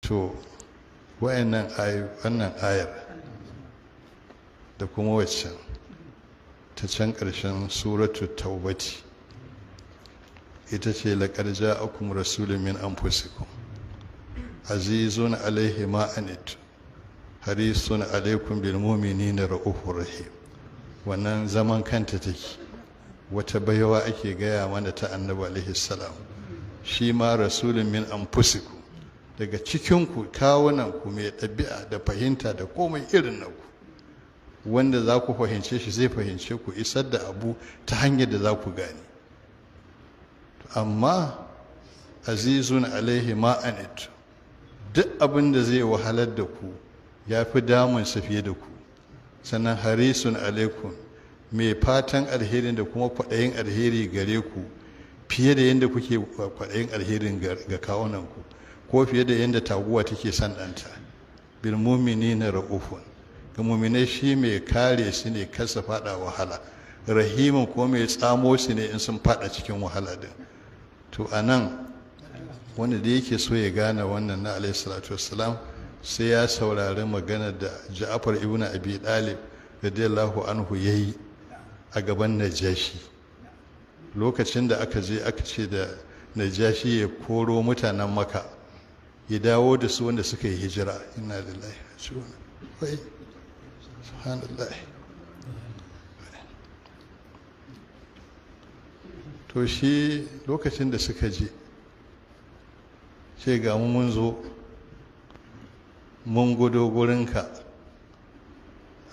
to wannan ayar da kuma waccan ta can ƙarshen suratu taubati ita ce laƙar ja'akum rasulun min anfusikum azizun alaihi ma anittum harisun alaikum bil mu'minina ra'ufur rahim. wannan zaman kanta take wata baiwa ake gaya mana ta annabi alaihi salam shi ma rasulun min anfusikum daga cikinku kawunanku mai ɗabi'a da fahimta da komai irin naku wanda za ku fahimce shi zai fahimce ku isar da abu ta hanyar da za ku gane. Amma azizun alaihi ma'anit duk abin da zai wahalar da ku ya fi damunsa fiye da ku, sannan harisun alaikum mai fatan alherin da kuma kwaɗayin alheri gare ku fiye da yadda kuke kwaɗayin alherin ga kawunanku ko fiye da yadda taguwa take son ɗanta. bil mu'minina ra'ufun, ga mu'minai shi mai kare su ne kasa faɗa wahala, rahimin ko mai tsamo su ne in sun faɗa cikin wahala din. To anan wanda da yake so ya gane wannan na alaihi salatu wassalam sai ya saurari magana da Ja'far ibn Abi Talib radiyallahu anhu yayi a gaban Najashi lokacin da aka je aka ce da Najashi ya koro mutanen Makka ya dawo da su wanda suka yi hijira. Inna lillahi wa inna ilaihi subhanallah. To shi lokacin da suka je sai ga mu mun zo mun gudo gurinka,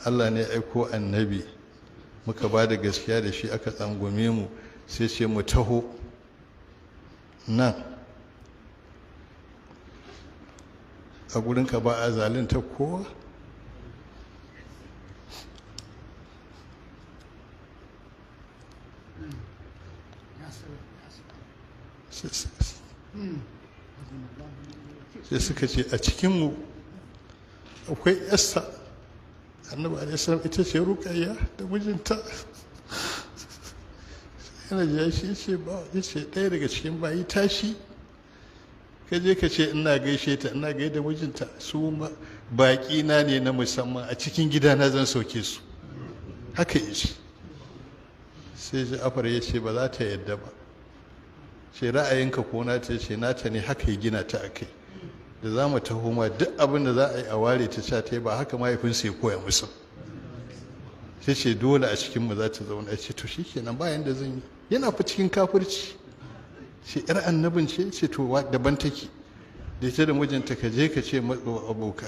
Allah ne aiko annabi muka ba da gaskiya da shi aka tsangume mu, sai ce mu taho nan a gurinka ba a zalunta kowa. sai suka ce a cikinmu akwai yassa annabi alaihissalam ita ce Ruqayya da mijinta. yana ji shi ce ba ya ce ɗaya daga cikin bayi tashi ka je ka ce ina gaishe ta ina gaida mijinta, su baƙi na ne na musamman a cikin gidana zan sauke su. haka ya ce. sai Ja'far ya ce ba za ta yadda ba, ce ra'ayinka ko nata ce nata ne, haka ya gina ta a kai. da za mu taho ma duk abin da za a yi a ware ta ca ta yi ba haka mahaifinsa ya koya musu. sai ce dole a cikinmu za ta zauna. ce to shi kenan bayan da zan yi, yana fi cikin kafirci. ce yar annabin ce to daban take da ita da mijinta, ka je ka ce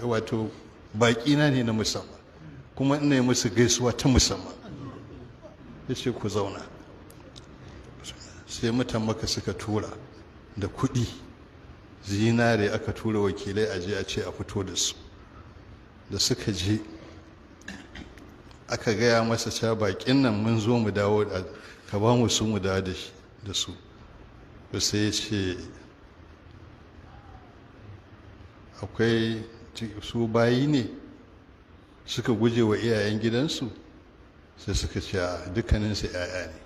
wato baƙina ne na musamman kuma ina yi musu gaisuwa ta musamman. ya ce ku zauna. sai mutan Makka suka tura da kuɗi zinare, aka tura wakilai a je a ce a fito da su. da suka je aka gaya masa cewa baƙin nan mun zo mu dawo ka ba mu su mu dawo da su. to sai ya ce akwai su bayi ne suka guje wa iyayen gidansu, sai suka ce a dukkaninsu 'ya'ya ne.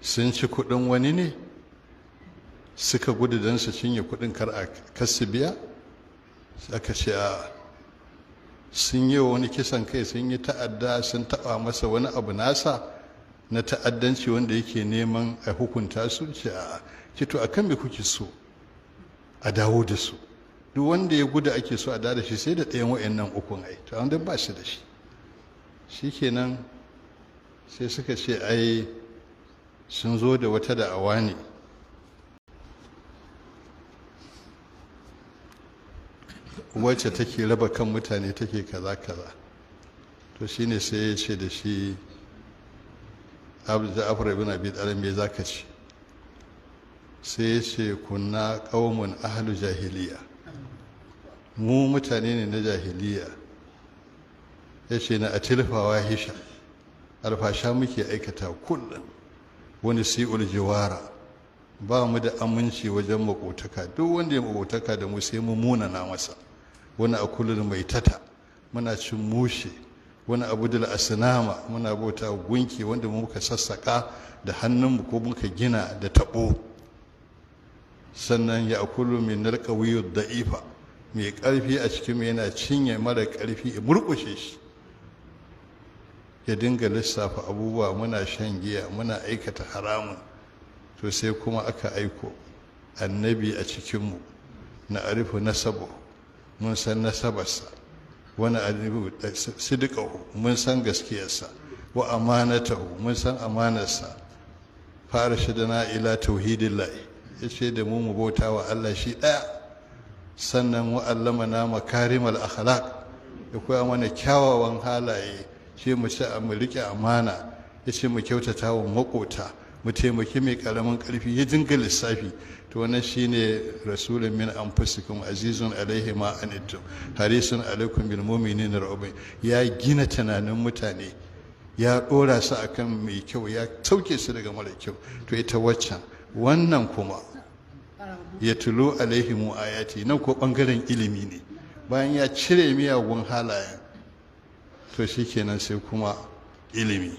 sun ci kudin wani ne suka gudu don su cinye kudin kar a kasu biya. aka ce a sun yi wa wani kisan kai, sun yi ta'adda, sun taba masa wani abu nasa na ta'addanci wanda yake neman a hukunta su. ce a to akan me kuke so a dawo da su? duk wanda ya gudu ake so a dawo da shi sai da ɗayan wa'annan ukun ai, to an ba shi da shi. shikenan sai suka ce ai sun zo da wata da'awa ne wacce take raba kan mutane, take kaza kaza. to shine sai ya ce da shi Ja'far ibn Abi Talib, me zaka ce? sai ya ce kunna qaumun ahlu jahiliya, mu mutane ne na jahiliya. ya ce na atilfawa hisha, alfasha muke aikata kullum, wani si'ul jiwara, ba mu da aminci wajen makotaka, duk wanda ya makotaka da mu sai mu munana masa. wani akulul mai tata, muna cin mushe. wani abudul asnama, muna bauta gunki wanda muka sassaka da hannunmu ko muka gina da tabo. sannan ya akulu min alqawiyyu da'ifa, mai ƙarfi a cikin yana cinye mara ƙarfi ya murƙushe shi. Ya dinga lissafa abubuwa, muna shan giya, muna aikata haramun. To sai kuma aka aiko annabi a cikinmu na arifu nasabu, mun san nasabarsa, wani arifu sidikahu, mun san gaskiyarsa, wa amanatahu, mun san amanarsa. Fara shidana ila tauhidillahi, ya ce da mu bauta wa Allah shi ɗaya. Sannan wa'allamana makarimal akhlaq, ya koya mana kyawawan halaye, ce mu ci mu rike amana, ya ce mu kyautata wa makota, mu taimaki mai karamin karfi, ya dinga lissafi. To wannan shine rasulun min anfusikum azizun alaihi ma anittum harisun alaikum bil mu'minina ra'ubin. Ya gina tunanin mutane, ya dora su akan mai kyau, ya sauke su daga mara kyau. To ita waccan, wannan kuma ya tulo alaihimu ayati, nan ko bangaren ilimi ne. Bayan ya cire miyagun halayen, to shikenan sai kuma ilimi.